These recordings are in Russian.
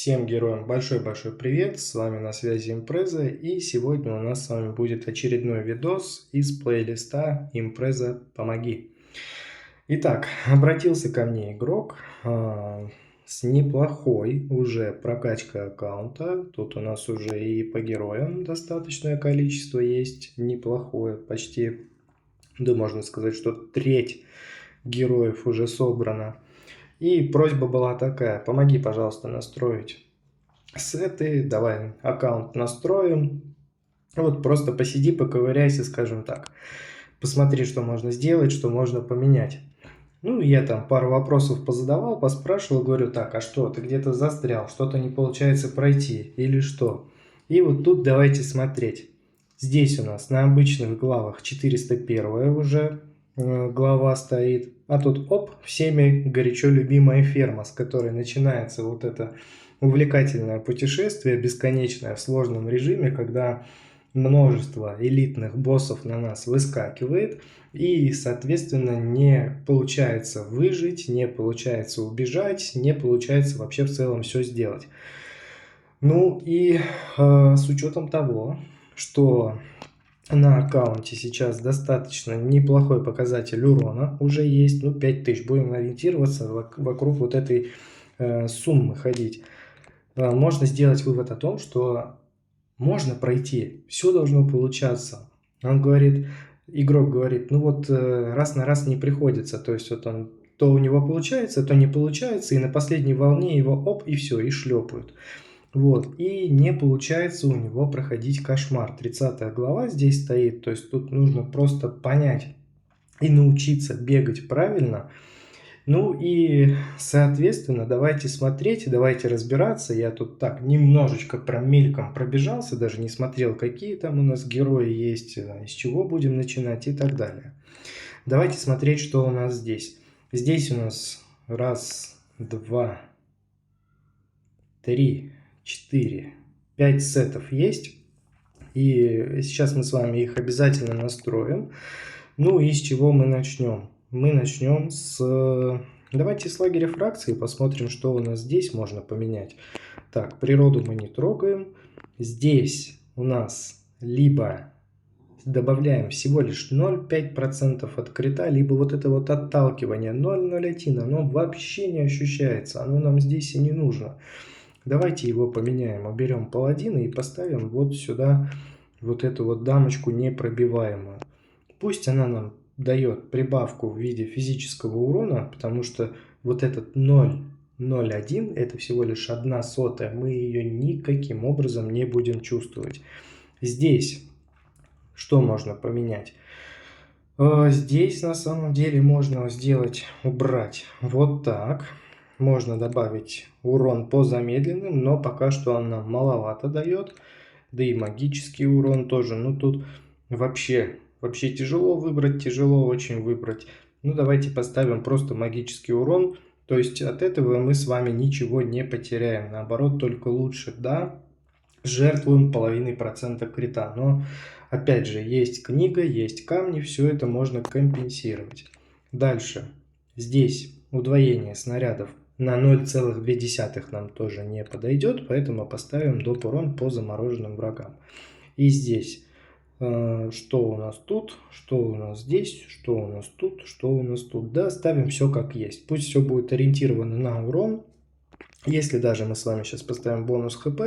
Всем героям большой-большой привет, с вами на связи Импреза, и сегодня у нас с вами будет очередной видос из плейлиста Импреза Помоги. Итак, обратился ко мне игрок с неплохой уже прокачкой аккаунта. Тут у нас уже и по героям достаточное количество есть, неплохое, почти, да можно сказать, что треть героев уже собрана. И просьба была такая: помоги, пожалуйста, настроить сеты, давай аккаунт настроим. Вот просто посиди, поковыряйся, скажем так. Посмотри, что можно сделать, что можно поменять. Ну, я там пару вопросов позадавал, поспрашивал, говорю: так, а что, ты где-то застрял, что-то не получается пройти или что? И вот тут давайте смотреть. Здесь у нас на обычных главах 401 уже глава стоит, а тут оп, всеми горячо любимая ферма, с которой начинается вот это увлекательное путешествие бесконечное в сложном режиме, когда множество элитных боссов на нас выскакивает, и, соответственно, не получается выжить, не получается убежать, не получается вообще в целом все сделать. Ну и с учетом того, что на аккаунте сейчас достаточно неплохой показатель урона уже есть, ну 5000, будем ориентироваться вокруг вот этой суммы ходить. Можно сделать вывод о том, что можно пройти, все должно получаться. Он говорит, игрок говорит, ну вот раз на раз не приходится, то есть вот он, то у него получается, то не получается, и на последней волне его оп, и все, и шлепают. Вот, и не получается у него проходить кошмар. 30 глава здесь стоит, то есть тут нужно просто понять и научиться бегать правильно. Ну и, соответственно, давайте смотреть, давайте разбираться. Я тут так немножечко мельком пробежался, даже не смотрел, какие там у нас герои есть, с чего будем начинать и так далее. Давайте смотреть, что у нас здесь. Здесь у нас раз, два, три, 4, 5 сетов есть. И сейчас мы с вами их обязательно настроим. Ну и с чего мы начнем? Мы начнем с... Давайте с лагеря фракции посмотрим, что у нас здесь можно поменять. Так, природу мы не трогаем. Здесь у нас либо добавляем всего лишь 0,5% от крита, либо вот это вот отталкивание 0,01, оно вообще не ощущается, оно нам здесь и не нужно. Давайте его поменяем, уберем паладина и поставим вот сюда вот эту вот дамочку непробиваемую. Пусть она нам дает прибавку в виде физического урона, потому что вот этот 0,01 это всего лишь 1/100, мы ее никаким образом не будем чувствовать. Здесь что можно поменять? Здесь на самом деле можно сделать, убрать вот так. Можно добавить урон по замедленным, но пока что он нам маловато дает. Да и магический урон тоже. Ну тут вообще тяжело выбрать, тяжело очень выбрать. Ну давайте поставим просто магический урон. То есть от этого мы с вами ничего не потеряем. Наоборот, только лучше. Да, жертвуем 0,5% крита. Но опять же, есть книга, есть камни, все это можно компенсировать. Дальше. Здесь удвоение снарядов на 0,2 нам тоже не подойдет, поэтому поставим доп. Урон по замороженным врагам. И здесь, что у нас тут, что у нас здесь, что у нас тут, что у нас тут. Да, ставим все как есть. Пусть все будет ориентировано на урон. Если даже мы с вами сейчас поставим бонус хп,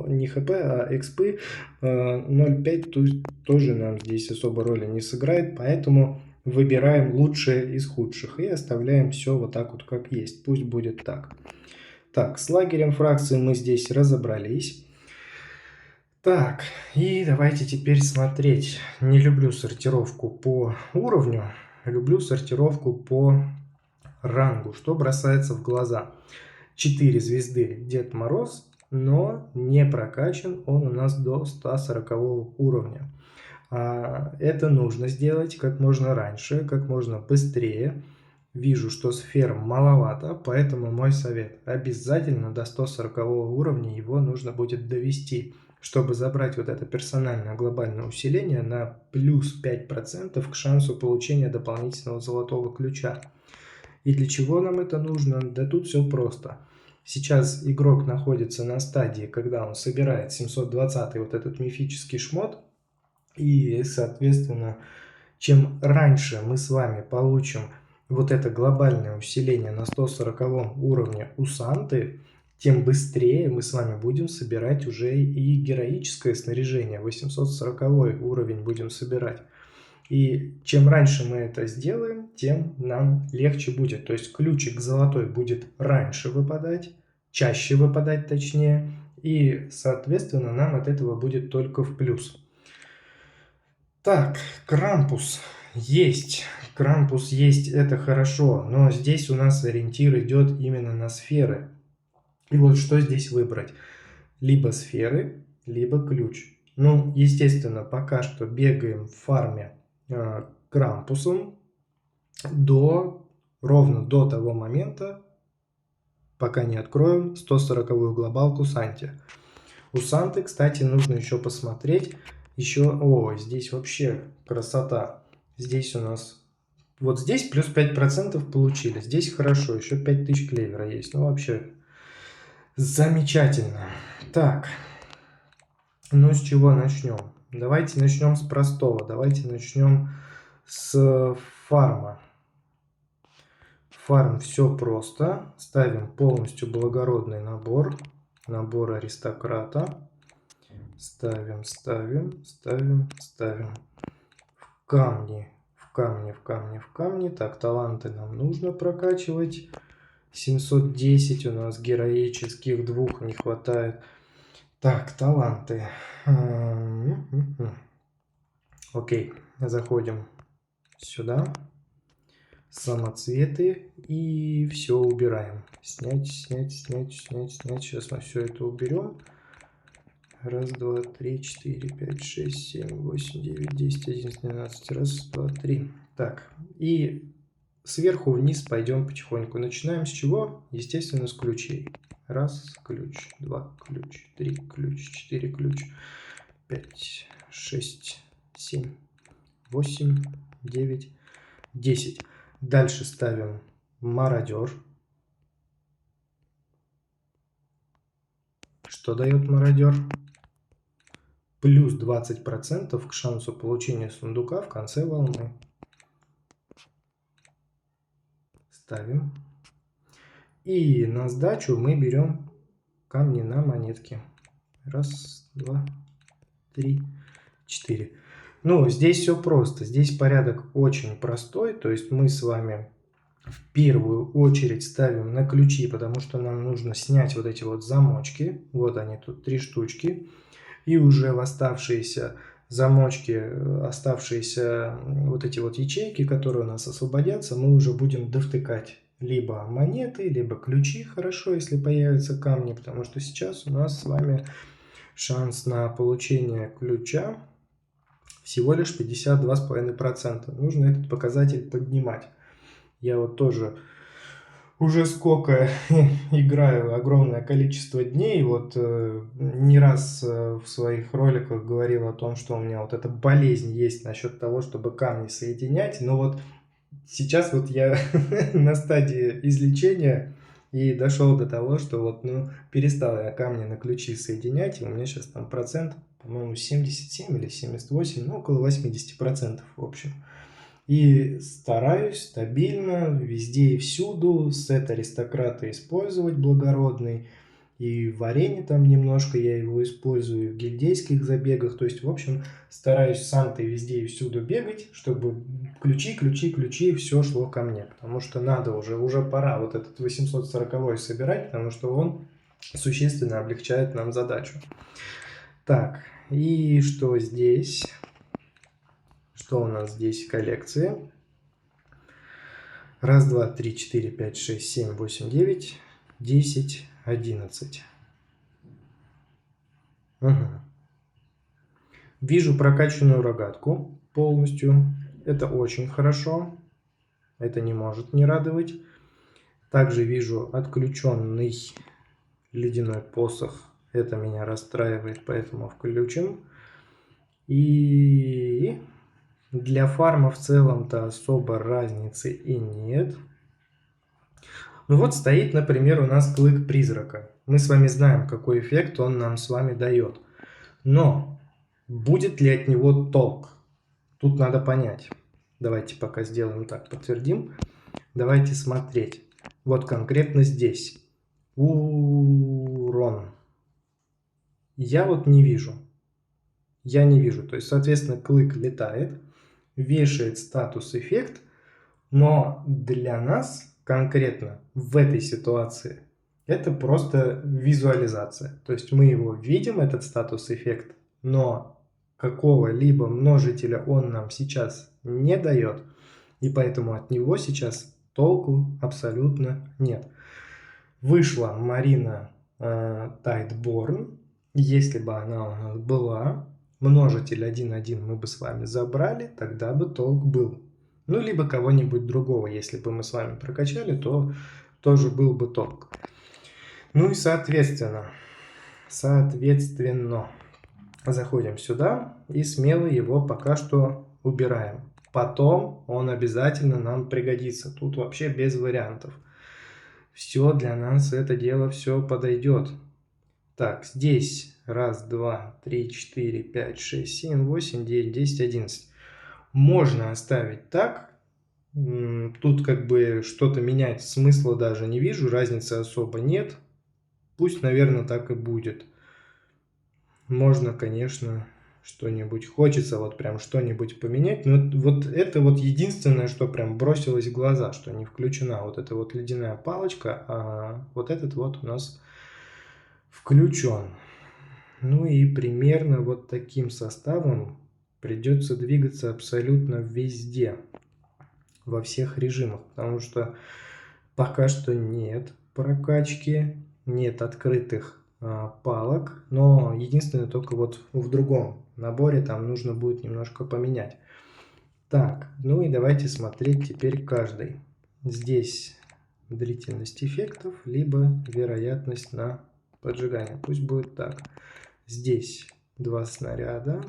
не хп, а экспы 0,5, то тоже нам здесь особо роли не сыграет, поэтому выбираем лучшее из худших и оставляем все вот так вот как есть, пусть будет так. Так, с лагерем фракции мы здесь разобрались. Так, и давайте теперь смотреть. Не люблю сортировку по уровню, люблю сортировку по рангу, что бросается в глаза. 4 звезды Дед Мороз, но не прокачан он у нас до 140 уровня. Это нужно сделать как можно раньше, как можно быстрее. Вижу, что сфер маловато, поэтому мой совет: обязательно до 140 уровня его нужно будет довести, чтобы забрать вот это персональное глобальное усиление на плюс 5% к шансу получения дополнительного золотого ключа. И для чего нам это нужно? Да тут все просто. Сейчас игрок находится на стадии, когда он собирает 720 вот этот мифический шмот. И, соответственно, чем раньше мы с вами получим вот это глобальное усиление на 140 уровне у Санты, тем быстрее мы с вами будем собирать уже и героическое снаряжение. 840 уровень будем собирать. И чем раньше мы это сделаем, тем нам легче будет. То есть ключик золотой будет раньше выпадать, чаще выпадать точнее. И, соответственно, нам от этого будет только в плюс. Так, Крампус есть. Крампус есть, это хорошо. Но здесь у нас ориентир идет именно на сферы. И вот что здесь выбрать? Либо сферы, либо ключ. Ну, естественно, пока что бегаем в фарме Крампусом ровно до того момента, пока не откроем 140-ю глобалку Санте. У Санты, кстати, нужно еще посмотреть. О, здесь вообще красота. Здесь у нас... Вот здесь плюс 5% получили. Здесь хорошо, еще 5000 клевера есть. Ну, вообще, замечательно. Так, ну с чего начнем? Давайте начнем с простого. Давайте начнем с фарма. Фарм все просто. Ставим полностью благородный набор. Набор аристократа. Ставим, ставим, ставим, ставим. В камни, в камни, в камни, в камни. Так, таланты нам нужно прокачивать. 710 у нас героических, 2 не хватает. Так, таланты. Окей, заходим сюда. Самоцветы и все убираем. Снять, снять, снять, снять, снять. Сейчас мы все это уберем. Раз, два, три, четыре, пять, шесть, семь, восемь, девять, 10, 11, 12. Раз, два, три. Так, и сверху вниз пойдем потихоньку. Начинаем с чего? Естественно, с ключей. Раз, ключ, два, ключ, три, ключ, четыре, ключ, 5, 6, 7, 8, 9, 10. Дальше ставим мародер. Что дает мародер? Плюс 20% к шансу получения сундука в конце волны. Ставим. И на сдачу мы берем камни на монетки. Раз, два, три, четыре. Ну, здесь все просто. Здесь порядок очень простой. То есть мы с вами в первую очередь ставим на ключи, потому что нам нужно снять вот эти вот замочки. Вот они тут 3 штучки. И уже в оставшиеся замочки, оставшиеся вот эти вот ячейки, которые у нас освободятся, мы уже будем довтыкать либо монеты, либо ключи, хорошо, если появятся камни, потому что сейчас у нас с вами шанс на получение ключа всего лишь 52,5%. Нужно этот показатель поднимать. Я вот тоже уже сколько играю, огромное количество дней, вот не раз в своих роликах говорил о том, что у меня вот эта болезнь есть насчет того, чтобы камни соединять, но вот сейчас вот я на стадии излечения и дошел до того, что вот, ну, перестал я камни на ключи соединять, и у меня сейчас там процент, по-моему, 77 или 78, ну, около 80%, в общем. И стараюсь стабильно, везде и всюду сет аристократа использовать благородный. И в арене там немножко я его использую, в гильдейских забегах. То есть, в общем, стараюсь с Сантой везде и всюду бегать, чтобы ключи, ключи, ключи, все шло ко мне. Потому что надо уже пора вот этот 840 собирать, потому что он существенно облегчает нам задачу. Так, и что здесь? Что у нас здесь в коллекции? Раз, два, три, четыре, пять, шесть, семь, восемь, девять, 10, 11. Угу. Вижу прокачанную рогатку полностью. Это очень хорошо. Это не может не радовать. Также вижу отключенный ледяной посох. Это меня расстраивает, поэтому включим. И для фарма в целом-то особо разницы и нет. Ну вот стоит, например, у нас клык призрака. Мы с вами знаем, какой эффект он нам с вами дает. Но будет ли от него толк? Тут надо понять. Давайте пока сделаем так, подтвердим. Давайте смотреть. Вот конкретно здесь. Урон. Я вот не вижу. Я не вижу. То есть, соответственно, клык летает, вешает статус-эффект, но для нас конкретно в этой ситуации это просто визуализация. То есть мы его видим, этот статус-эффект, но какого-либо множителя он нам сейчас не дает, и поэтому от него сейчас толку абсолютно нет. Вышла Марина Тайтборн. Если бы она у нас была, множитель 1,1 мы бы с вами забрали, тогда бы толк был. Ну, либо кого-нибудь другого, если бы мы с вами прокачали, то тоже был бы толк. Ну и соответственно, заходим сюда и смело его пока что убираем. Потом он обязательно нам пригодится. Тут вообще без вариантов. Все для нас это дело все подойдет. Так, здесь 1, 2, 3, 4, 5, 6, 7, 8, 9, 10, 11. Можно оставить так. Тут как бы что-то менять смысла даже не вижу, разницы особо нет. Пусть, наверное, так и будет. Можно, конечно, что-нибудь, хочется вот прям что-нибудь поменять, но вот это вот единственное, что прям бросилось в глаза, что не включена вот эта вот ледяная палочка, а вот этот вот у нас включен. Ну и примерно вот таким составом придется двигаться абсолютно везде, во всех режимах, потому что пока что нет прокачки, нет открытых палок, но единственное только вот в другом наборе там нужно будет немножко поменять. Так, ну и давайте смотреть теперь каждый. Здесь длительность эффектов, либо вероятность на поджигание. Пусть будет так. Здесь 2 снаряда.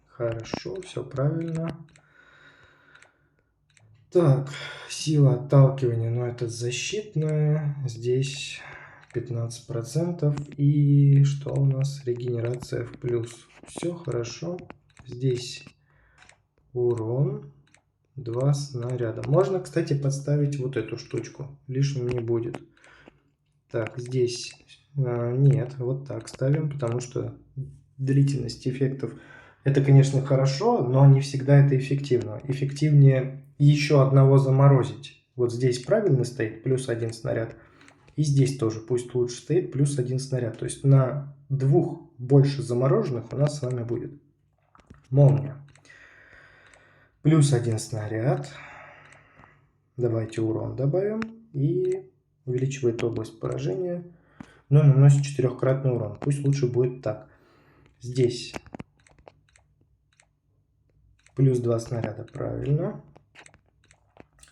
Хорошо, все правильно. Так, сила отталкивания, но это защитная. Здесь 15%. И что у нас? Регенерация в плюс. Все хорошо. Здесь урон. 2 снаряда. Можно, кстати, подставить вот эту штучку. Лишним не будет. Так, здесь нет. Вот так ставим, потому что длительность эффектов это, конечно, хорошо, но не всегда это эффективно. Эффективнее еще одного заморозить. Вот здесь правильно стоит, плюс 1 снаряд. И здесь тоже пусть лучше стоит, плюс 1 снаряд. То есть на 2 больше замороженных у нас с вами будет молния. Плюс 1 снаряд. Давайте урон добавим. И увеличивает область поражения, но наносит 4-кратный урон. Пусть лучше будет так. Здесь плюс 2 снаряда, правильно.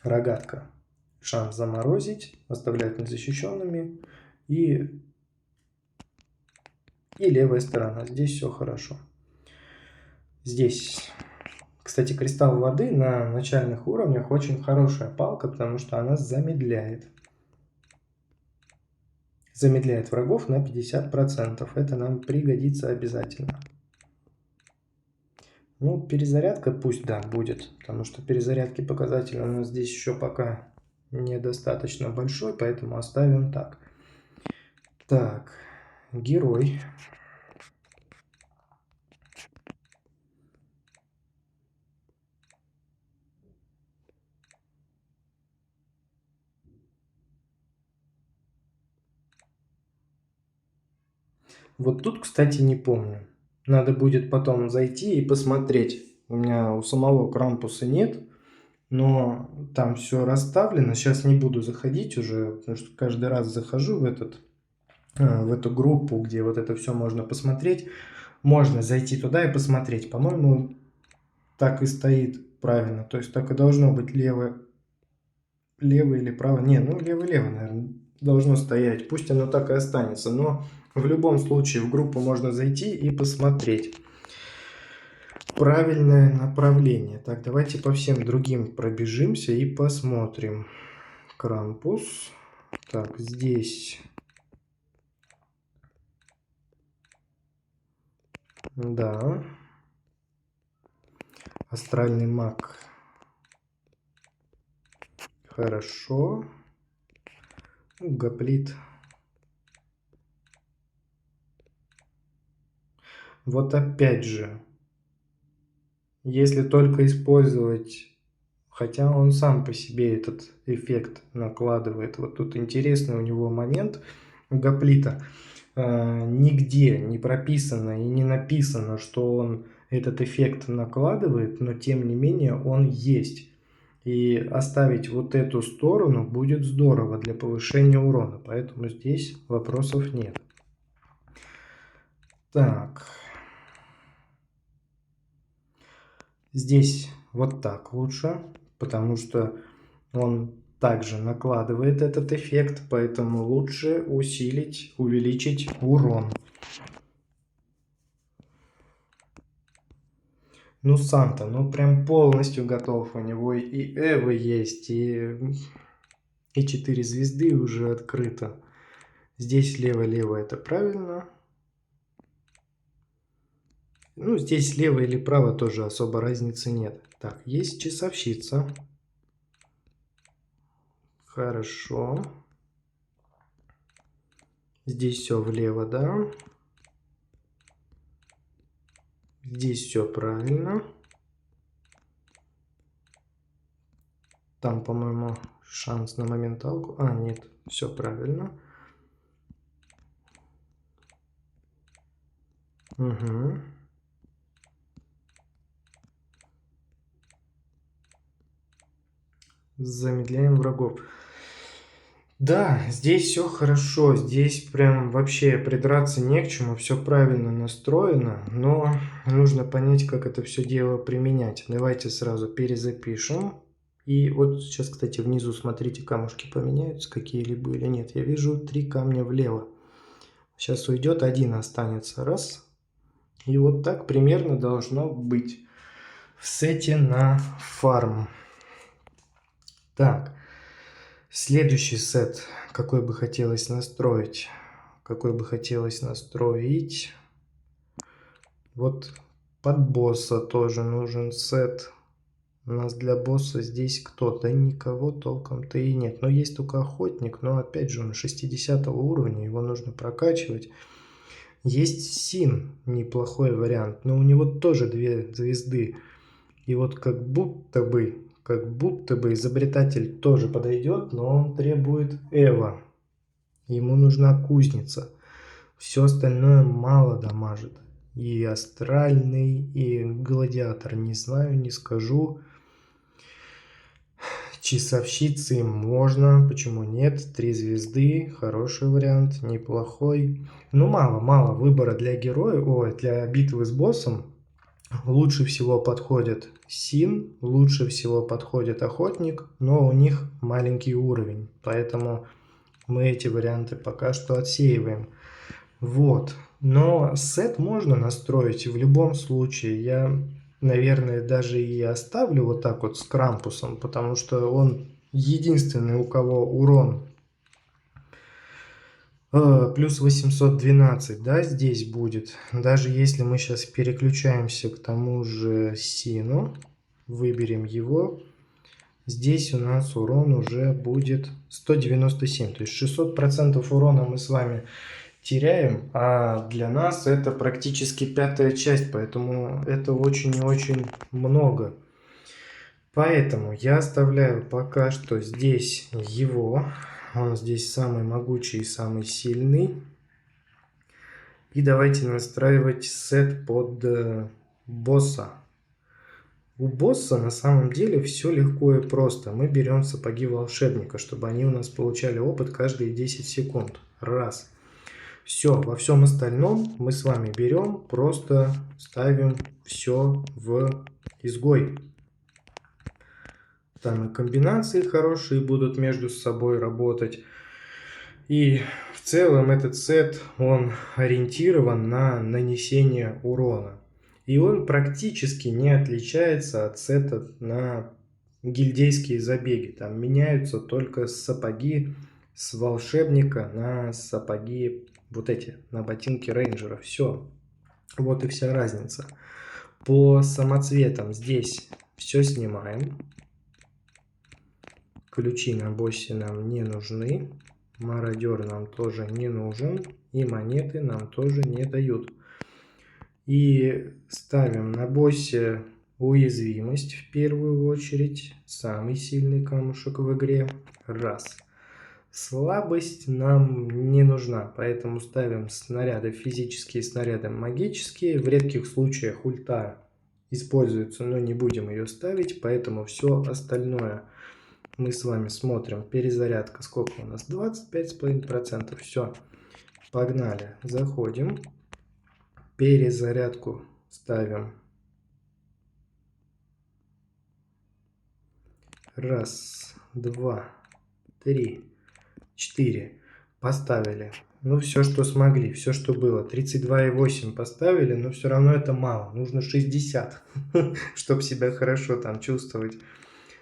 Рогатка. Шанс заморозить, оставляет незащищенными. И левая сторона. Здесь все хорошо. Здесь, кстати, кристалл воды на начальных уровнях очень хорошая палка, потому что она замедляет. Замедляет врагов на 50%. Это нам пригодится обязательно. Ну, перезарядка пусть, да, будет, потому что перезарядки показатель у нас здесь еще пока недостаточно большой, поэтому оставим так. Так, герой. Вот тут, кстати, не помню. Надо будет потом зайти и посмотреть. У меня у самого Крампуса нет, но там все расставлено. Сейчас не буду заходить уже, потому что каждый раз захожу в эту группу, где вот это все можно посмотреть. Можно зайти туда и посмотреть. По-моему, так и стоит правильно. То есть так и должно быть левое или право. Не, ну лево-лево, наверное, должно стоять. Пусть оно так и останется. Но в любом случае в группу можно зайти и посмотреть правильное направление. Так, давайте по всем другим пробежимся и посмотрим. Крампус. Так, здесь... Да. Астральный маг. Хорошо. Гоплит. Вот опять же, если только использовать, хотя он сам по себе этот эффект накладывает. Вот тут интересный у него момент у Гоплита. Нигде не прописано и не написано, что он этот эффект накладывает, но тем не менее он есть. И оставить вот эту сторону будет здорово для повышения урона, поэтому здесь вопросов нет. Так. Здесь вот так лучше, потому что он также накладывает этот эффект, поэтому лучше усилить, увеличить урон. Ну, Санта, ну прям полностью готов. У него и Эва есть, и 4 звезды уже открыто. Здесь лево-лево это правильно. Ну, здесь слева или право тоже особо разницы нет. Так, есть часовщица. Хорошо. Здесь все влево, да. Здесь все правильно. Там, по-моему, шанс на моменталку. А, нет, все правильно. Угу. Замедляем врагов. Да, здесь все хорошо, здесь прям вообще придраться не к чему, все правильно настроено, но нужно понять, как это все дело применять. Давайте сразу перезапишем. И вот сейчас, кстати, внизу, смотрите, камушки поменяются какие-либо или нет. Я вижу 3 камня влево. Сейчас уйдет, 1 останется. Раз. И вот так примерно должно быть в сете на фарм. Так. Следующий сет, какой бы хотелось настроить. Вот под босса тоже нужен сет. У нас для босса здесь кто? Да никого толком-то и нет. Но есть только охотник, но опять же он 60 уровня, его нужно прокачивать. Есть Син, неплохой вариант, но у него тоже 2 звезды. И вот как будто бы изобретатель тоже подойдет, но он требует Эва. Ему нужна кузница. Все остальное мало дамажит. И астральный, и гладиатор. Не знаю, не скажу. Часовщицы можно, почему нет? 3 звезды, хороший вариант, неплохой. Но мало выбора для героя, для битвы с боссом. Лучше всего подходит Син, лучше всего подходит охотник, но у них маленький уровень, поэтому мы эти варианты пока что отсеиваем. Вот, но сет можно настроить в любом случае. Я, наверное, даже и оставлю вот так вот с Крампусом, потому что он единственный, у кого урон плюс 812, да, здесь будет. Даже если мы сейчас переключаемся к тому же Сину, выберем его, здесь у нас урон уже будет 197. То есть 600% урона мы с вами теряем, а для нас это практически 5-я часть, поэтому это очень и очень много. Поэтому я оставляю пока что здесь его. Он здесь самый могучий и самый сильный. И давайте настраивать сет под босса. У босса на самом деле все легко и просто. Мы берем сапоги волшебника, чтобы они у нас получали опыт каждые 10 секунд. Раз. Все, во всем остальном мы с вами берем, просто ставим все в изгой. Там и комбинации хорошие будут между собой работать. И в целом этот сет, он ориентирован на нанесение урона. И он практически не отличается от сета на гильдейские забеги. Там меняются только сапоги с волшебника на сапоги вот эти, на ботинки рейнджера. Все. Вот и вся разница. По самоцветам здесь все снимаем. Ключи на боссе нам не нужны. Мародер нам тоже не нужен. И монеты нам тоже не дают. И ставим на боссе уязвимость в первую очередь. Самый сильный камушек в игре. Раз. Слабость нам не нужна, поэтому ставим снаряды физические, снаряды магические. В редких случаях ульта используется, но не будем ее ставить, поэтому все остальное мы с вами смотрим. Перезарядка сколько у нас? 25,5%. Все, погнали. Заходим. Перезарядку ставим. Раз, два, три, 4. Поставили. Ну, все, что смогли, все, что было. 32,8 поставили, но все равно это мало. Нужно 60, чтобы себя хорошо там чувствовать.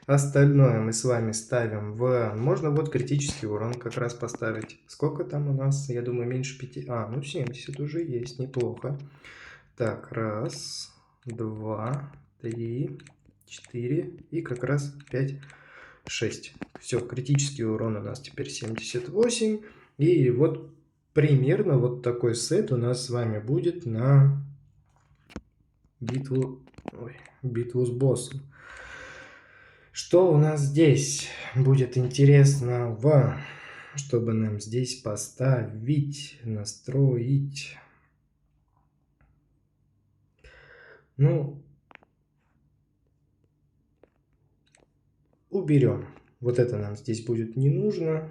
Остальное мы с вами ставим в... Можно вот критический урон как раз поставить. Сколько там у нас? Я думаю, меньше 5. Ну 70 уже есть, неплохо. Так, раз, два, три, 4 и как раз 5, 6. Все, критический урон у нас теперь 78. И вот примерно вот такой сет у нас с вами будет на битву с боссом. Что у нас здесь будет интересного, чтобы нам здесь поставить, настроить? Ну, уберем. Вот это нам здесь будет не нужно.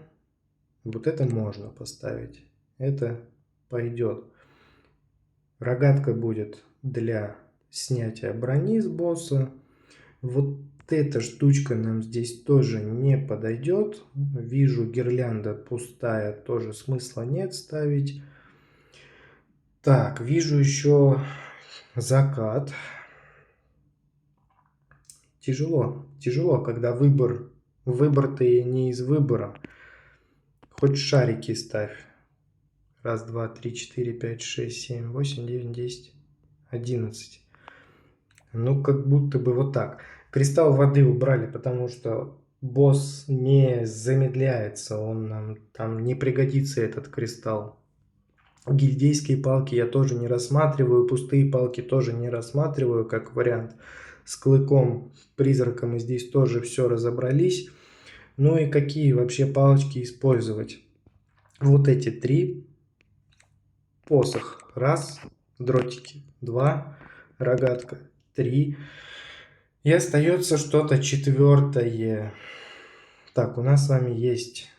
Вот это можно поставить. Это пойдет. Рогатка будет для снятия брони с босса. Вот эта штучка нам здесь тоже не подойдет. Вижу, гирлянда пустая, тоже смысла нет ставить. Так, вижу еще закат. Тяжело, когда выбор-то и не из выбора. Хоть шарики ставь. Раз, два, три, 4, 5, 6, 7, 8, 9, 10, 11. Ну, как будто бы вот так. Кристалл воды убрали, потому что босс не замедляется. Он нам там не пригодится, этот кристалл. Гильдейские палки я тоже не рассматриваю. Пустые палки тоже не рассматриваю как вариант. С клыком, призраком мы здесь тоже все разобрались. Ну и какие вообще палочки использовать? Вот эти 3. Посох. Раз. Дротики. 2. Рогатка. 3. И остается что-то 4. Так, у нас с вами есть...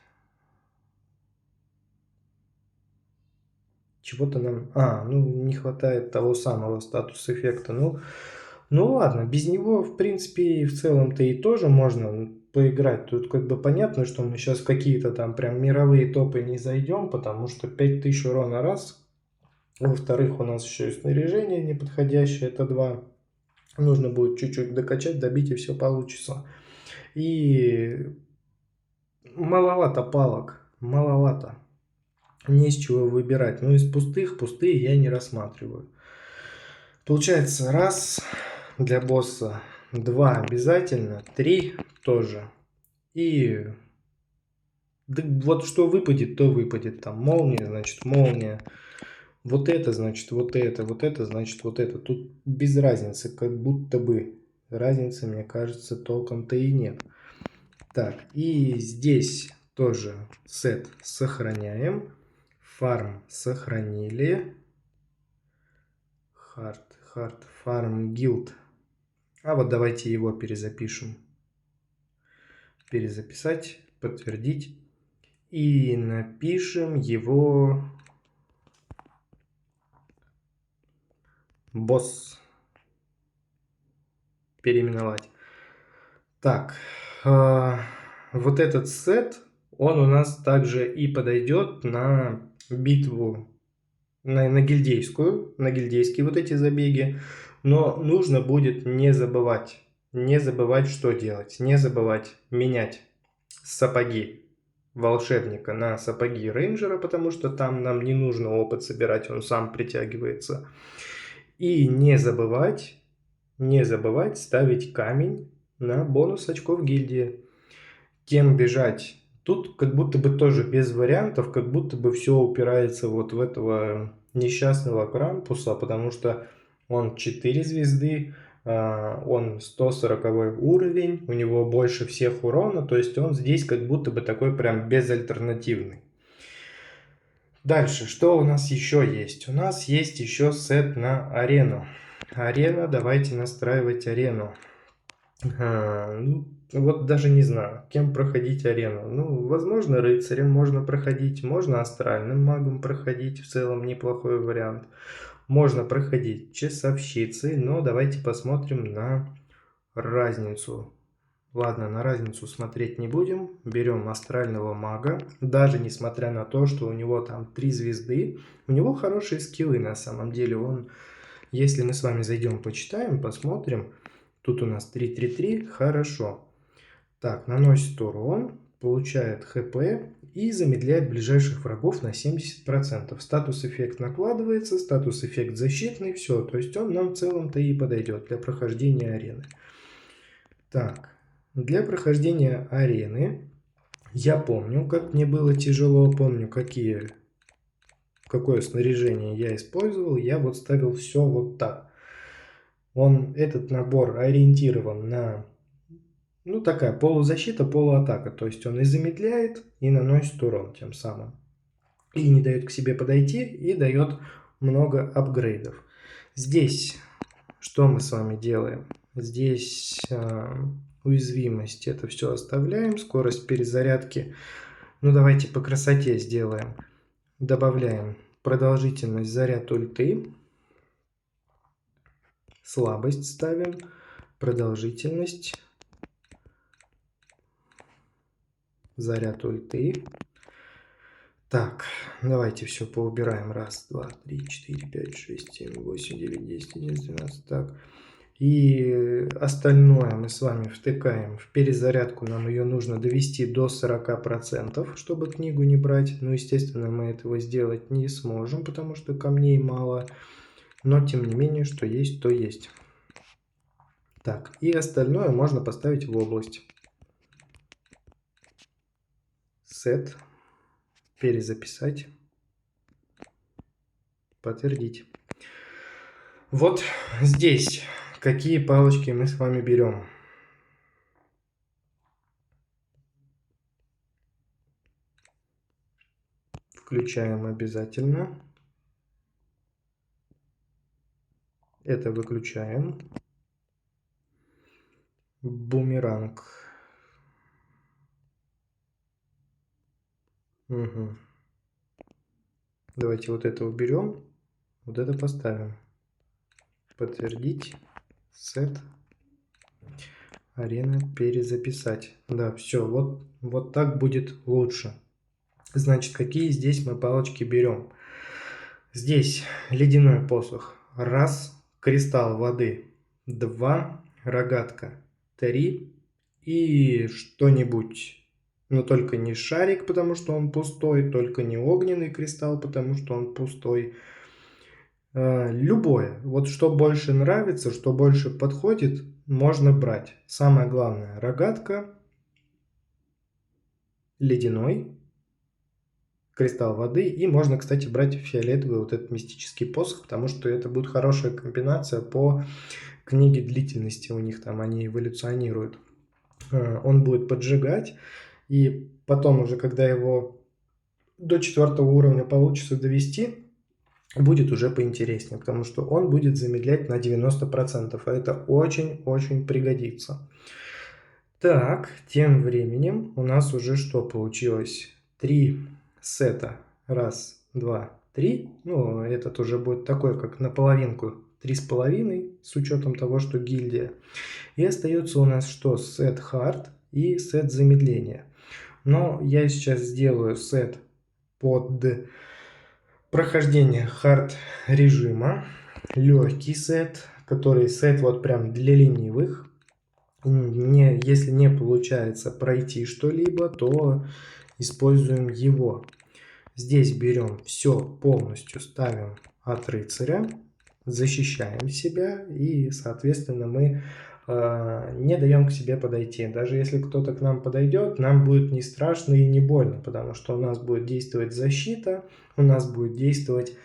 Чего-то нам... ну не хватает того самого статус-эффекта. Ну ладно, без него, в принципе, в целом-то и тоже можно поиграть. Тут как бы понятно, что мы сейчас в какие-то там прям мировые топы не зайдем, потому что 5000 урона раз. Во-вторых, у нас еще и снаряжение неподходящее, это 2. Нужно будет чуть-чуть докачать, добить, и все получится. И маловато палок, маловато. Не с чего выбирать. Но из пустые я не рассматриваю. Получается, раз для босса, 2 обязательно, 3 тоже. И да, вот что выпадет, то выпадет. Там молния, значит молния. Вот это, значит вот это. Вот это, значит вот это. Тут без разницы, как будто бы. Разницы, мне кажется, толком-то и нет. Так, и здесь тоже сет сохраняем. Фарм сохранили. Хард, фарм, гилд. А вот давайте его перезапишем. Перезаписать, подтвердить. И напишем его босс. Переименовать. Так, вот этот сет, он у нас также и подойдет на битву, на гильдейскую, на гильдейские вот эти забеги. Но нужно будет не забывать не забывать, что делать. Не забывать менять сапоги волшебника на сапоги рейнджера, потому что там нам не нужно опыт собирать, он сам притягивается. И не забывать ставить камень на бонус очков гильдии. Кем бежать? Тут как будто бы тоже без вариантов, как будто бы все упирается вот в этого несчастного Крампуса, потому что он 4 звезды, он 140 уровень, у него больше всех урона, то есть он здесь как будто бы такой прям безальтернативный. Дальше, что у нас еще есть? У нас есть еще сет на арену. Арена, давайте настраивать арену. Ну, вот даже не знаю, кем проходить арену. Ну, возможно, рыцарем можно проходить, можно астральным магом проходить, в целом неплохой вариант. Можно проходить часовщицей, но давайте посмотрим на разницу. Ладно, на разницу смотреть не будем. Берем астрального мага. Даже несмотря на то, что у него там 3 звезды, у него хорошие скиллы на самом деле. Он, если мы с вами зайдем, почитаем, посмотрим. Тут у нас 3-3-3, хорошо. Так, наносит урон, получает хп и замедляет ближайших врагов на 70%. Статус-эффект накладывается, статус-эффект защитный, все. То есть он нам в целом-то и подойдет для прохождения арены. Так, для прохождения арены я помню, как мне было тяжело, помню, какое снаряжение я использовал. Я вот ставил все вот так. Этот набор ориентирован на, ну, такая полузащита, полуатака. То есть он и замедляет, и наносит урон тем самым. И не дает к себе подойти, и дает много апгрейдов. Здесь что мы с вами делаем? Здесь уязвимость, это все оставляем. Скорость перезарядки, ну, давайте по красоте сделаем. Добавляем продолжительность заряд ульты. Слабость ставим, продолжительность, заряд ульты. Так, давайте все поубираем. 1, 2, 3, 4, 5, 6, 7, 8, 9, 10, 11, 12. Так. И остальное мы с вами втыкаем в перезарядку. Нам ее нужно довести до 40%, чтобы книгу не брать. Но, естественно, мы этого сделать не сможем, потому что камней мало. Но, тем не менее, что есть, то есть. Так, и остальное можно поставить в область. Сет. Перезаписать. Подтвердить. Вот здесь какие палочки мы с вами берем. Включаем обязательно. Это выключаем. Бумеранг. Угу. Давайте вот это уберем. Вот это поставим. Подтвердить. Сет. Арена. Перезаписать. Да, все. Вот так будет лучше. Значит, какие здесь мы палочки берем? Здесь ледяной посох. 1. Кристалл воды. 2. Рогатка. 3. И что-нибудь. Но только не шарик, потому что он пустой. Только не огненный кристалл, потому что он пустой. Любое. Вот что больше нравится, что больше подходит, можно брать. Самое главное, рогатка, ледяной, кристалл воды. И можно, кстати, брать фиолетовый вот этот мистический посох, потому что это будет хорошая комбинация по книге длительности. У них там они эволюционируют. Он будет поджигать. И потом уже, когда его до 4 уровня получится довести, будет уже поинтереснее, потому что он будет замедлять на 90%, а это очень-очень пригодится. Так, тем временем у нас уже что получилось? 3 сета. 1, 2, 3. Ну, этот уже будет такой, как наполовинку. 3,5, с учетом того, что гильдия. И остается у нас что? Сет хард и сет замедления. Но я сейчас сделаю сет под прохождение хард режима. Легкий сет, который сет вот прям для ленивых. если не получается пройти что-либо, то используем его. Здесь берем все полностью, ставим от рыцаря, защищаем себя и, соответственно, мы не даем к себе подойти. Даже если кто-то к нам подойдет, нам будет не страшно и не больно, потому что у нас будет действовать защита, у нас будет действовать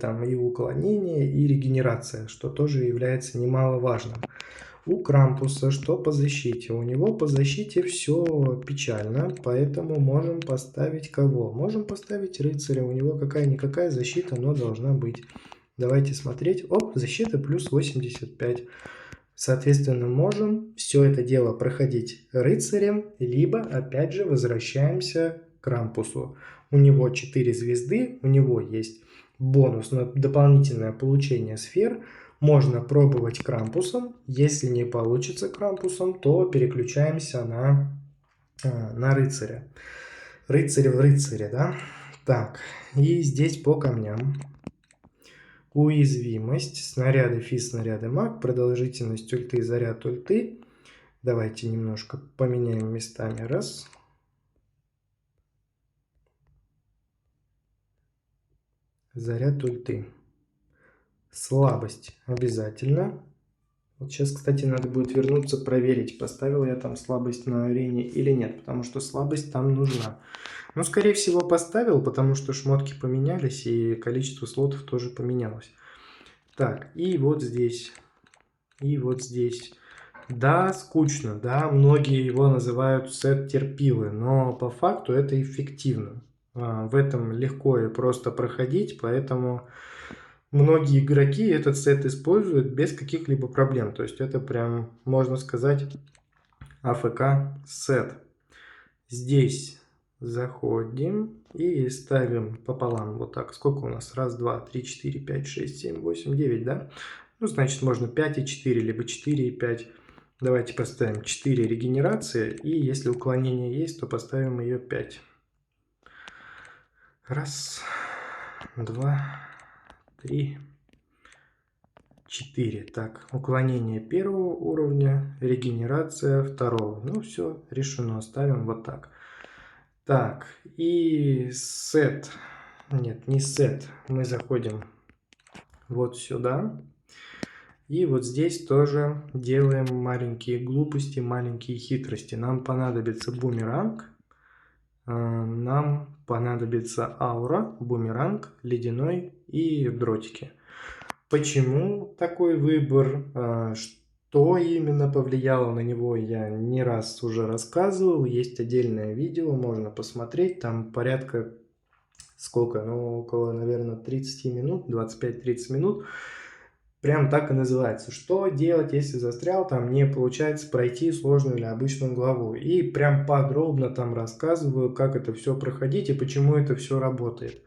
там и уклонение, и регенерация, что тоже является немаловажным. У Крампуса что по защите? У него по защите все печально, поэтому можем поставить кого? Можем поставить рыцаря, у него какая-никакая защита, но должна быть. Давайте смотреть. Оп, защита плюс 85. Соответственно, можем все это дело проходить рыцарем, либо опять же возвращаемся к Крампусу. У него 4 звезды, у него есть бонус на дополнительное получение сфер. Можно пробовать Крампусом. Если не получится Крампусом, то переключаемся на рыцаря. Рыцарь в рыцаре, да? Так, и здесь по камням. Уязвимость, снаряды физ, снаряды маг, продолжительность ульты, заряд ульты. Давайте немножко поменяем местами. Раз. Заряд ульты. Слабость обязательно. Вот сейчас, кстати, надо будет вернуться, проверить, поставил я там слабость на арене или нет, потому что слабость там нужна. Ну, скорее всего, поставил, потому что шмотки поменялись и количество слотов тоже поменялось. Так, и вот здесь. И вот здесь. Да, скучно, да, многие его называют сет терпилы, но по факту это эффективно. В этом легко и просто проходить, поэтому многие игроки этот сет используют без каких-либо проблем. То есть это прям, можно сказать, АФК сет. Здесь заходим и ставим пополам вот так. Сколько у нас? Раз, два, три, четыре, пять, шесть, семь, восемь, 9, да? Ну, значит, можно 5 и 4, либо 4 и 5. Давайте поставим 4 регенерации, и если уклонение есть, то поставим ее 5. Раз, два, три, 4. Так, уклонение первого уровня, регенерация второго. Ну, все, решено, ставим вот так. Так, и сет. Нет, не сет. Мы заходим вот сюда. И вот здесь тоже делаем маленькие глупости, маленькие хитрости. Нам понадобится бумеранг, нам понадобится аура, бумеранг, ледяной и дротики. Почему такой выбор? Что именно повлияло на него, я не раз уже рассказывал. Есть отдельное видео, можно посмотреть. Там порядка, сколько? Ну, около, наверное, 30 минут, 25-30 минут. Прям так и называется. Что делать, если застрял, там не получается пройти сложную или обычную главу. И прям подробно там рассказываю, как это все проходить и почему это все работает.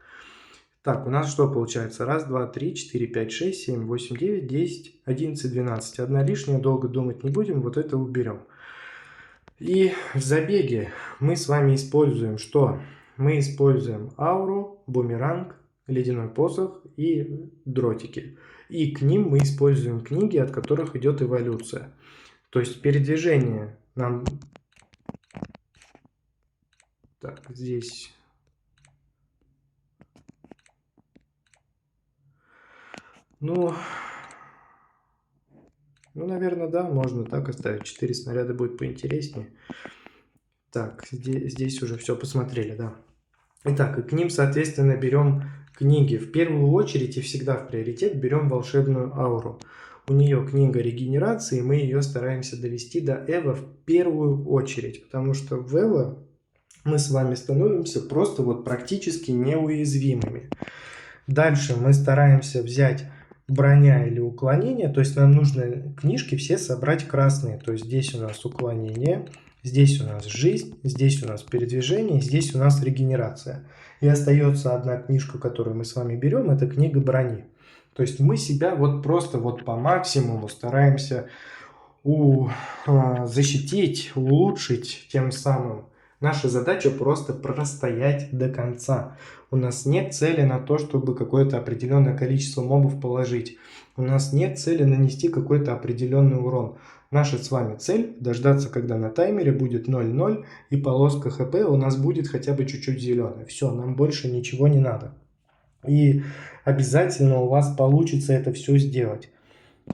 Так, у нас что получается? Раз, два, три, 4, 5, 6, 7, 8, 9, 10, 11, 12. Одна лишняя, долго думать не будем, вот это уберем. И в забеге мы с вами используем что? Мы используем ауру, бумеранг, ледяной посох и дротики. И к ним мы используем книги, от которых идет эволюция. То есть передвижение нам... Так, здесь... Ну, наверное, да, можно так оставить. 4 снаряда будет поинтереснее. Так, здесь уже все посмотрели, да. Итак, и к ним, соответственно, берем книги. В первую очередь и всегда в приоритет берем волшебную ауру. У нее книга регенерации, мы ее стараемся довести до Эва в первую очередь. Потому что в Эва мы с вами становимся просто вот практически неуязвимыми. Дальше мы стараемся взять броня или уклонение, то есть нам нужно книжки все собрать красные, то есть здесь у нас уклонение, здесь у нас жизнь, здесь у нас передвижение, здесь у нас регенерация. И остается одна книжка, которую мы с вами берем, это книга брони. То есть мы себя вот просто вот по максимуму стараемся защитить, улучшить тем самым. Наша задача просто простоять до конца. У нас нет цели на то, чтобы какое-то определенное количество мобов положить. У нас нет цели нанести какой-то определенный урон. Наша с вами цель дождаться, когда на таймере будет 0,0 и полоска ХП у нас будет хотя бы чуть-чуть зеленая. Все, нам больше ничего не надо. И обязательно у вас получится это все сделать.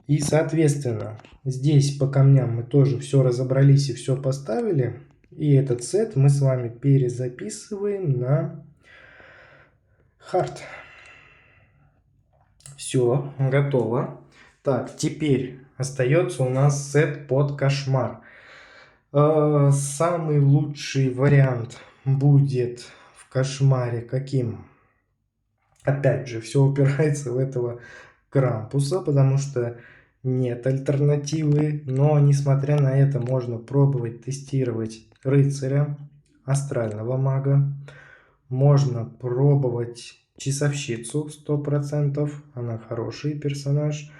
И, соответственно, здесь по камням мы тоже все разобрались и все поставили. И этот сет мы с вами перезаписываем на хард. Все, готово. Так, теперь остается у нас сет под кошмар. Самый лучший вариант будет в кошмаре каким? Опять же, все упирается в этого Крампуса, потому что нет альтернативы. Но, несмотря на это, можно пробовать тестировать рыцаря, астрального мага. Можно пробовать часовщицу 100%, она хороший персонаж.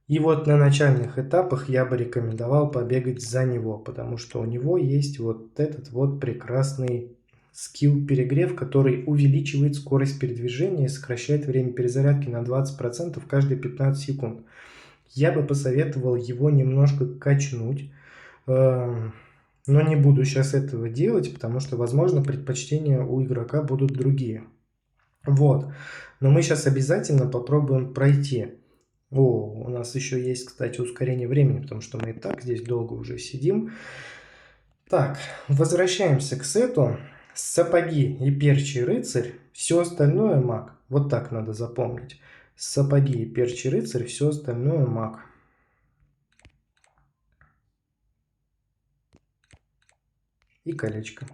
И вот на начальных этапах я бы рекомендовал побегать за него, потому что у него есть вот этот вот прекрасный скилл перегрев, который увеличивает скорость передвижения и сокращает время перезарядки на 20% каждые 15 секунд. Я бы посоветовал его немножко качнуть, но не буду сейчас этого делать, потому что, возможно, предпочтения у игрока будут другие. Вот, но мы сейчас обязательно попробуем пройти. У нас еще есть, кстати, ускорение времени, потому что мы и так здесь долго уже сидим. Так, возвращаемся к сету. Сапоги и перчий рыцарь, все остальное маг. Вот так надо запомнить. Сапоги и перчий рыцарь, все остальное маг. И колечко.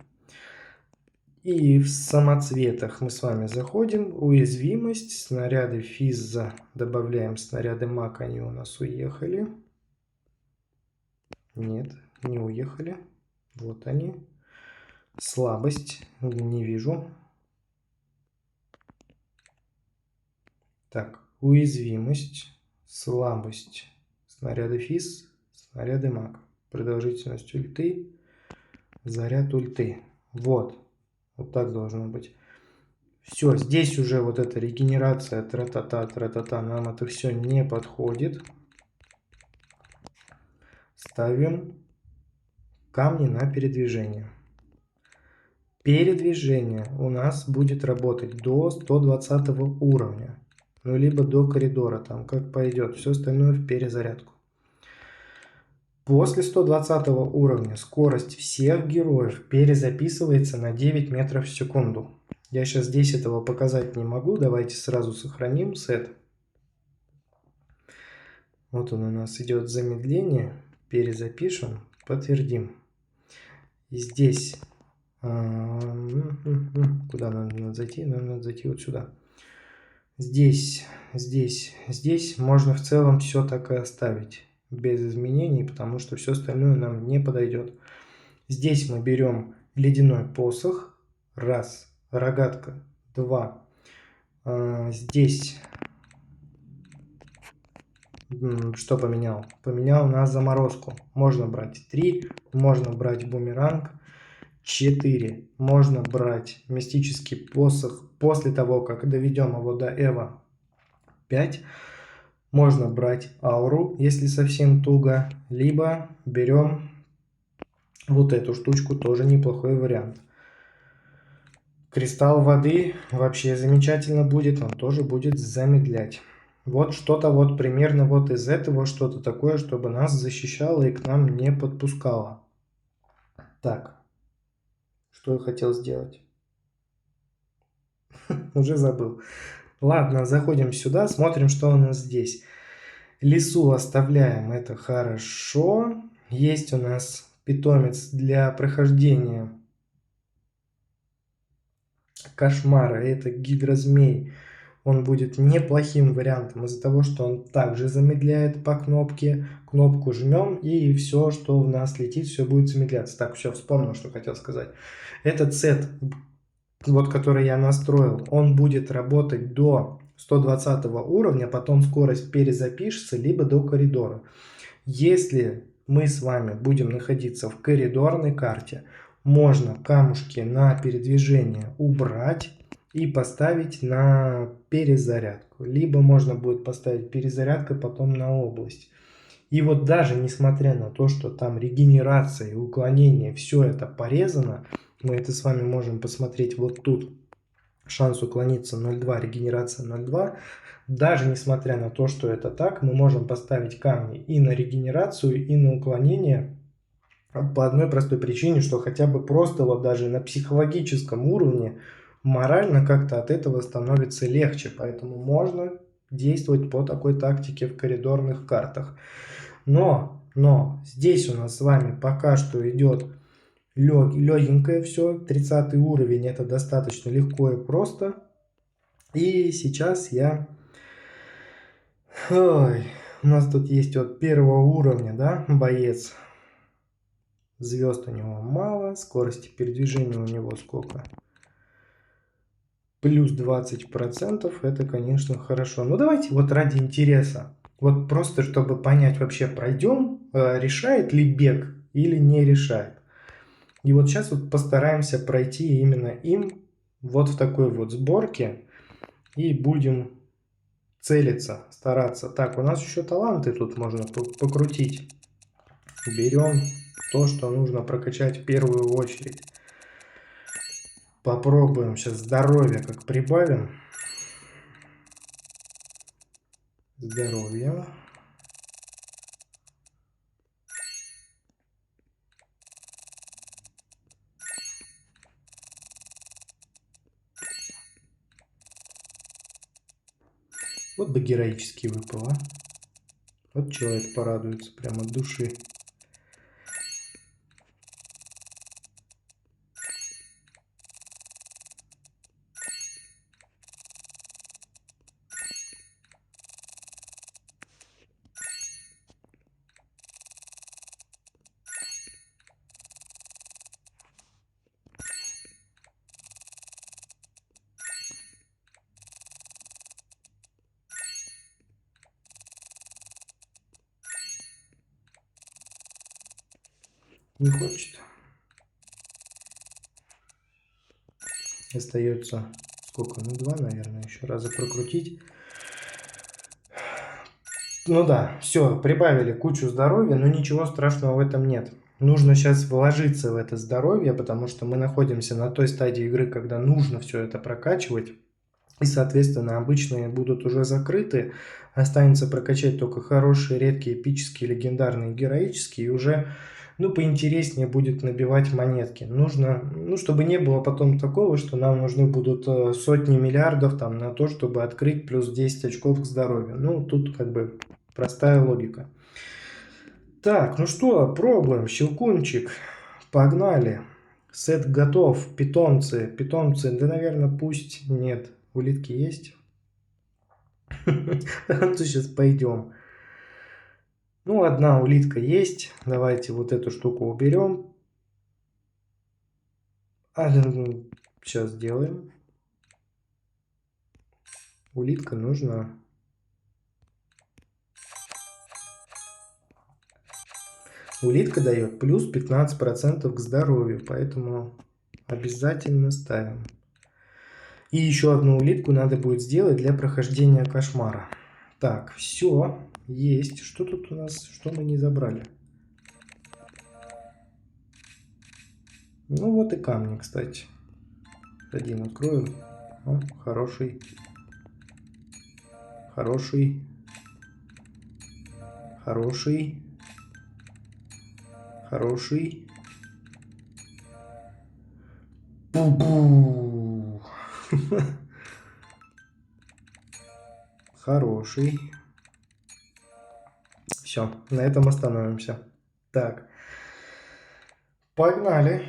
И в самоцветах мы с вами заходим. Уязвимость, снаряды физза. Добавляем снаряды маг, они у нас уехали. Нет, не уехали. Вот они. Слабость, не вижу. Так, уязвимость, слабость, снаряды физ, снаряды маг. Продолжительность ульты, заряд ульты. Вот, вот так должно быть. Все, здесь уже вот эта регенерация, тра-та-та, нам это все не подходит. Ставим камни на передвижение. Передвижение у нас будет работать до 120 уровня. Ну, либо до коридора, там как пойдет. Все остальное в перезарядку. После 120 уровня скорость всех героев перезаписывается на 9 метров в секунду. Я сейчас здесь этого показать не могу. Давайте сразу сохраним сет. Вот он у нас идет замедление. Перезапишем, подтвердим. И здесь... Куда нам надо зайти? Нам надо зайти вот сюда. Здесь можно в целом все так и оставить без изменений, потому что все остальное нам не подойдет. Здесь мы берем ледяной посох, раз, рогатка, два. Здесь что поменял? Поменял на заморозку. Можно брать 3, можно брать бумеранг. 4. Можно брать мистический посох после того, как доведем его до Эва. 5. Можно брать ауру, если совсем туго. Либо берем вот эту штучку, тоже неплохой вариант. Кристалл воды вообще замечательно будет, он тоже будет замедлять. Вот что-то вот примерно вот из этого, что-то такое, чтобы нас защищало и к нам не подпускало. Так. Что я хотел сделать? Уже забыл. Ладно, заходим сюда, смотрим, что у нас здесь. Лесу оставляем, это хорошо. Есть у нас питомец для прохождения кошмара, это гидрозмей. Он будет неплохим вариантом из-за того, что он также замедляет по кнопке. Кнопку жмем, и все, что в нас летит, все будет замедляться. Так, все, вспомнил, что хотел сказать. Этот сет, вот который я настроил, он будет работать до 120 уровня, потом скорость перезапишется, либо до коридора. Если мы с вами будем находиться в коридорной карте, можно камушки на передвижение убрать, и поставить на перезарядку. Либо можно будет поставить перезарядка потом на область. И вот даже несмотря на то, что там регенерация и уклонение, все это порезано, мы это с вами можем посмотреть вот тут. Шанс уклониться 0,2, регенерация 0,2. Даже несмотря на то, что это так, мы можем поставить камни и на регенерацию, и на уклонение. По одной простой причине, что хотя бы просто вот даже на психологическом уровне морально как-то от этого становится легче. Поэтому можно действовать по такой тактике в коридорных картах. Но здесь у нас с вами пока что идет легенькое все. 30 уровень, это достаточно легко и просто. И сейчас Ой, у нас тут есть вот первого уровня, да, боец. Звезд у него мало, скорости передвижения у него сколько? Плюс 20%, это, конечно, хорошо. Но давайте вот ради интереса, вот просто чтобы понять вообще, пройдем, решает ли бег или не решает. И вот сейчас вот постараемся пройти именно им вот в такой вот сборке. И будем целиться, стараться. Так, у нас еще таланты тут можно покрутить. Берем то, что нужно прокачать в первую очередь. Попробуем сейчас здоровье как прибавим. Здоровье. Вот бы героически выпало. Вот человек порадуется прямо от души. Не хочет. Остается сколько? Ну, 2, наверное, еще раза прокрутить. Ну да, все, прибавили кучу здоровья, но ничего страшного в этом нет. Нужно сейчас вложиться в это здоровье, потому что мы находимся на той стадии игры, когда нужно все это прокачивать. И, соответственно, обычные будут уже закрыты. Останется прокачать только хорошие, редкие, эпические, легендарные, героические. И уже, ну, поинтереснее будет набивать монетки. Нужно, ну, чтобы не было потом такого, что нам нужны будут сотни миллиардов там на то, чтобы открыть плюс 10 очков к здоровью. Ну, тут как бы простая логика. Так, ну что, пробуем. Щелкунчик. Погнали. Сет готов. Питомцы. Питомцы, да, наверное, пусть нет. Улитки есть? То сейчас пойдем. Ну, одна улитка есть. Давайте вот эту штуку уберем. Сейчас сделаем. Улитка нужна. Улитка дает плюс 15% к здоровью, поэтому обязательно ставим. И еще одну улитку надо будет сделать для прохождения кошмара. Так, все, есть. Что тут у нас, что мы не забрали? Ну вот и камни, кстати. Один откроем. О, хороший. Хороший. Хороший. Хороший. Бу-бу. Хороший. Все, на этом остановимся. Так. Погнали.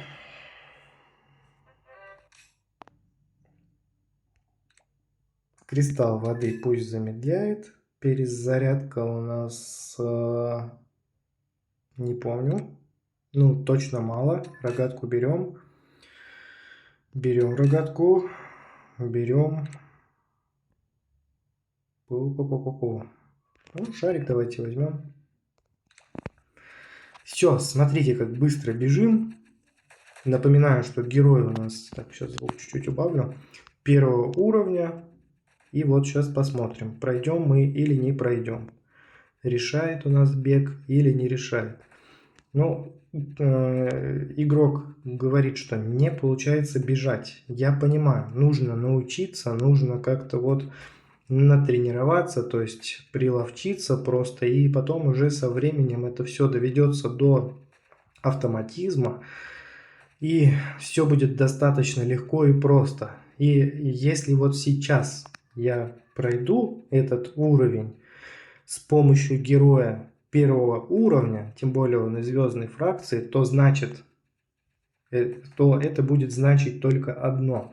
Кристалл воды пусть замедляет. Перезарядка у нас... не помню. Ну, точно мало. Рогатку берем. Берем рогатку. Берем. Пу-пу-пу-пу-пу. Ну, шарик давайте возьмем. Все, смотрите, как быстро бежим. Напоминаю, что герой у нас... Так, сейчас звук чуть-чуть убавлю. первого уровня. И вот сейчас посмотрим, пройдем мы или не пройдем. Решает у нас бег или не решает. Ну, игрок говорит, что не получается бежать. Я понимаю, нужно научиться, нужно как-то вот натренироваться, то есть приловчиться просто, и потом уже со временем это все доведется до автоматизма, и все будет достаточно легко и просто. И если вот сейчас я пройду этот уровень с помощью героя первого уровня, тем более он из звездной фракции, то значит, то это будет значить только одно,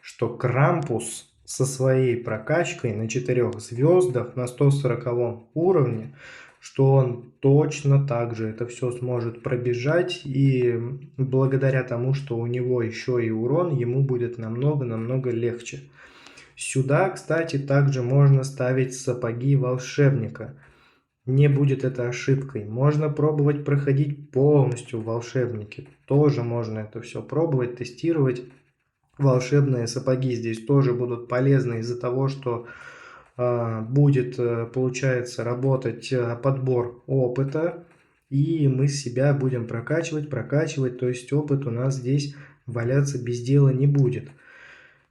что Крампус со своей прокачкой на 4 звездах на 140 уровне, что он точно так же это все сможет пробежать, и благодаря тому, что у него еще и урон, ему будет намного легче. Сюда, кстати, также можно ставить сапоги волшебника. Не будет это ошибкой. Можно пробовать проходить полностью волшебники. Тоже можно это все пробовать, тестировать. Волшебные сапоги здесь тоже будут полезны из-за того, что будет, получается, работать подбор опыта. И мы себя будем прокачивать. То есть опыт у нас здесь валяться без дела не будет.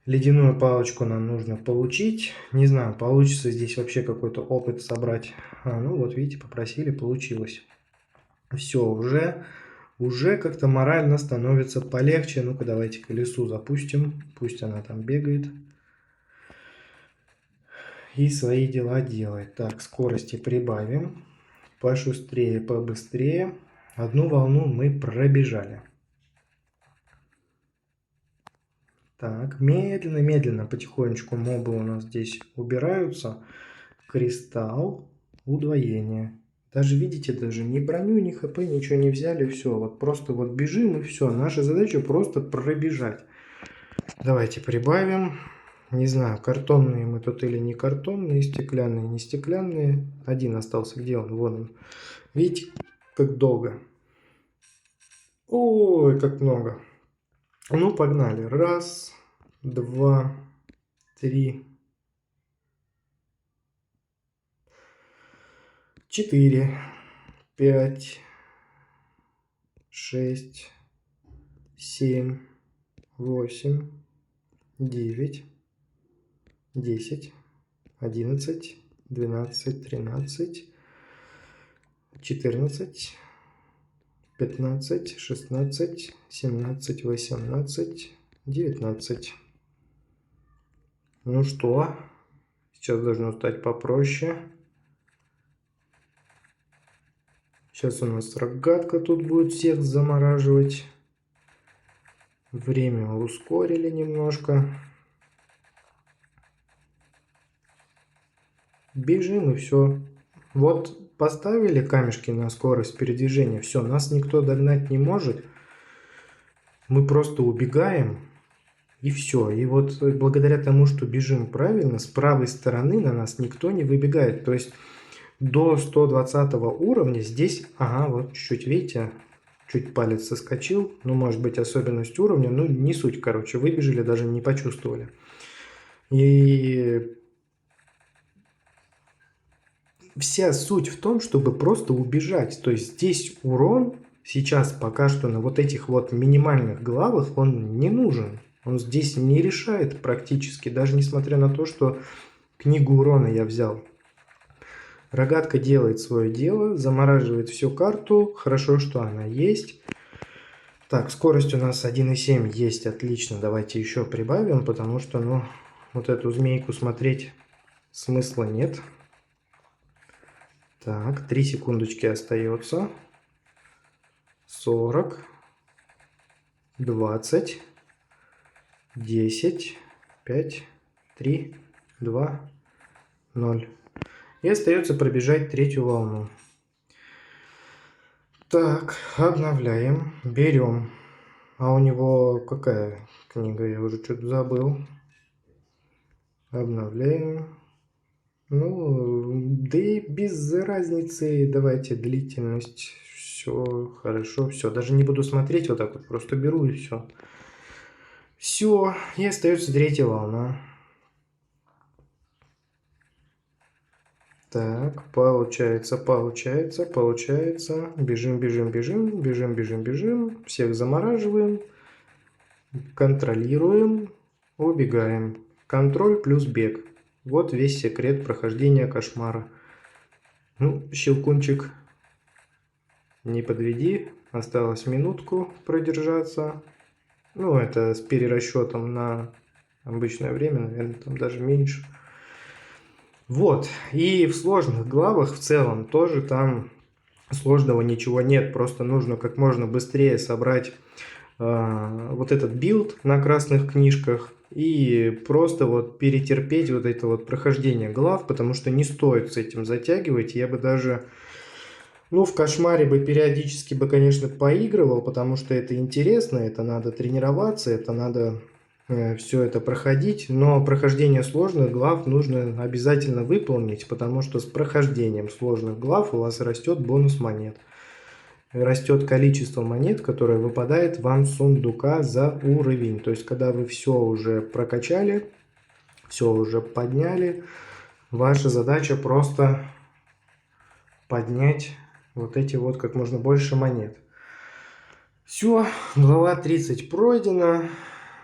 Ледяную палочку нам нужно получить. Не знаю, получится здесь вообще какой-то опыт собрать. Ну вот видите, попросили, получилось. Все, уже как-то морально становится полегче. Ну-ка давайте колесу запустим. Пусть она там бегает. И свои дела делает. Так, скорости прибавим. Пошустрее, побыстрее. Одну волну мы пробежали. Так, медленно, потихонечку мобы у нас здесь убираются. Кристалл, удвоение. Даже, видите, даже ни броню, ни хп, ничего не взяли. Все, вот просто вот бежим и все. Наша задача просто пробежать. Давайте прибавим. Не знаю, картонные мы тут или не картонные, стеклянные, не стеклянные. Один остался, где он? Вон он. Видите, как долго. Ой, как много. Ну, погнали. Раз, два, три, 4, 5, 6, 7, 8, 9, 10, 11, 12, 13, 14, 15, 16, 17, 18, 19. Ну что, сейчас должно стать попроще. Сейчас у нас рогатка тут будет всех замораживать. Время ускорили немножко. Бежим и все. Вот поставили камешки на скорость передвижения. Все, нас никто догнать не может. Мы просто убегаем. И все. И вот благодаря тому, что бежим правильно, с правой стороны на нас никто не выбегает. То есть до 120 уровня здесь, ага, вот чуть-чуть, видите, чуть палец соскочил. Ну, может быть, особенность уровня, ну, не суть, короче, выбежали, даже не почувствовали. И вся суть в том, чтобы просто убежать. То есть здесь урон сейчас пока что на вот этих вот минимальных главах он не нужен. Он здесь не решает практически, даже несмотря на то, что книгу урона я взял. Рогатка делает свое дело, замораживает всю карту. Хорошо, что она есть. Так, скорость у нас 1,7 есть, отлично. Давайте еще прибавим, потому что, ну, вот эту змейку смотреть смысла нет. Так, 3 секундочки остается. 40, 20, 10, 5, 3, 2, 0. И остается пробежать третью волну. Так, обновляем, берем. А у него какая книга? Я уже что-то забыл. Обновляем. Ну, да и без разницы. Давайте длительность. Все хорошо, все. Даже не буду смотреть вот так вот. Просто беру и все. Все. Все, и остается третья волна. Так, получается. Бежим. Всех замораживаем. Контролируем. Убегаем. Контроль плюс бег. Вот весь секрет прохождения кошмара. Ну, Щелкунчик, не подведи. Осталось минутку продержаться. Ну, это с перерасчетом на обычное время, наверное, там даже меньше. Вот, и в сложных главах в целом тоже там сложного ничего нет, просто нужно как можно быстрее собрать вот этот билд на красных книжках и просто вот перетерпеть вот это вот прохождение глав, потому что не стоит с этим затягивать. Я бы даже, ну, в кошмаре бы периодически бы, конечно, поигрывал, потому что это интересно, это надо тренироваться, это надо все это проходить, но прохождение сложных глав нужно обязательно выполнить, потому что с прохождением сложных глав у вас растет бонус монет. Растет количество монет, которое выпадает вам с сундука за уровень. То есть, когда вы все уже прокачали, все уже подняли, ваша задача просто поднять вот эти вот как можно больше монет. Все, глава 30 пройдена.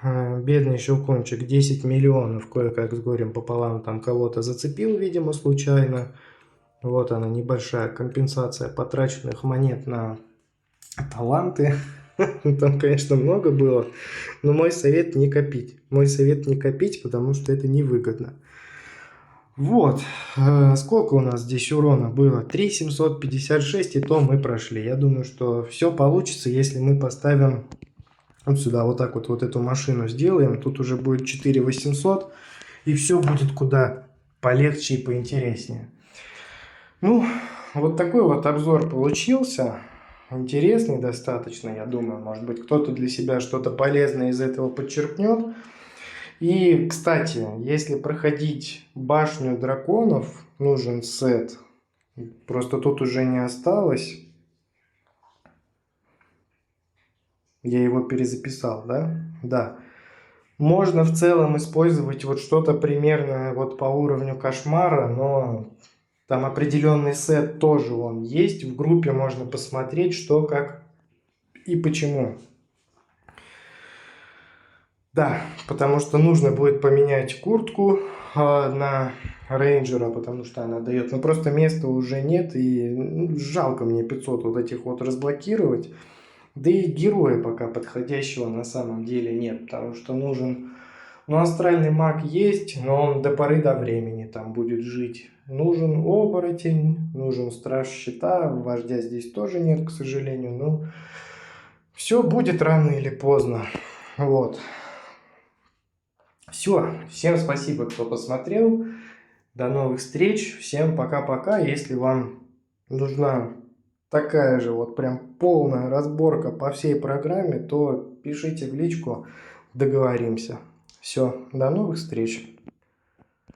Бедный Щелкунчик 10 миллионов кое-как с горем пополам там кого-то зацепил, видимо, случайно. Вот она, небольшая компенсация потраченных монет на таланты. Там, конечно, много было, но мой совет не копить. Мой совет не копить, потому что это невыгодно. Вот, сколько у нас здесь урона было? 3756, и то мы прошли. Я думаю, что все получится, если мы поставим вот сюда, вот так вот эту машину сделаем. Тут уже будет 4800, и все будет куда полегче и поинтереснее. Ну, вот такой вот обзор получился. Интересный достаточно, я думаю. Может быть, кто-то для себя что-то полезное из этого подчеркнет. И, кстати, если проходить башню драконов, нужен сет. Просто тут уже не осталось. Я его перезаписал, да? Да. Можно в целом использовать вот что-то примерно вот по уровню кошмара, но там определенный сет тоже он есть. В группе можно посмотреть, что, как и почему. Да, потому что нужно будет поменять куртку на рейнджера, потому что она дает, ну просто места уже нет, и жалко мне 500 вот этих вот разблокировать. Да и героя пока подходящего на самом деле нет, потому что нужен, ну, астральный маг есть, но он до поры до времени там будет жить. Нужен оборотень, нужен страж щита, вождя здесь тоже нет, к сожалению, но все будет рано или поздно. Вот. Все, всем спасибо, кто посмотрел. До новых встреч. Всем пока-пока. Если вам нужна такая же вот прям полная разборка по всей программе, то пишите в личку, договоримся. Все, до новых встреч.